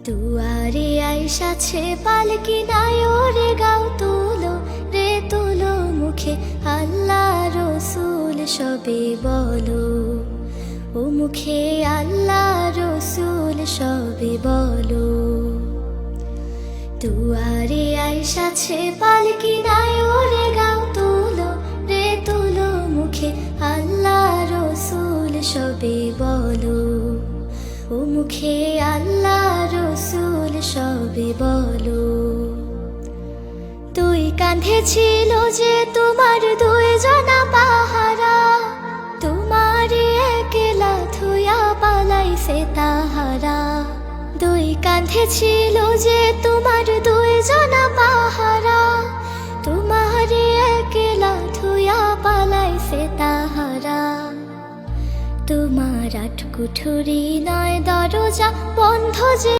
দুয়ারে আইসাছে পালকি নাই ওরে গাও তুলো রে তুলো মুখে আল্লাহ রসুল সবে বলো ও মুখে আল্লাহ রসুল সবে বলো দুয়ারে আইসাছে পালকি নাই ওরে গাও তুলো রে তুলো মুখে আল্লাহ রসুল সবে বলো ও মুখে আল্লাহ রসুল সবে বলো দুই কাঁধে ছিল যে তোমার দুই জনা পাহারা তোমার একলা থুয়া পালাইছে তাহারা দুই কাঁধে ছিল যে তোমার দুই জনা পাহারা তোমার একলা থুয়া পালাইছে তাহারা তোমার আট কুঠুরি নয় দরজা বন্ধ যে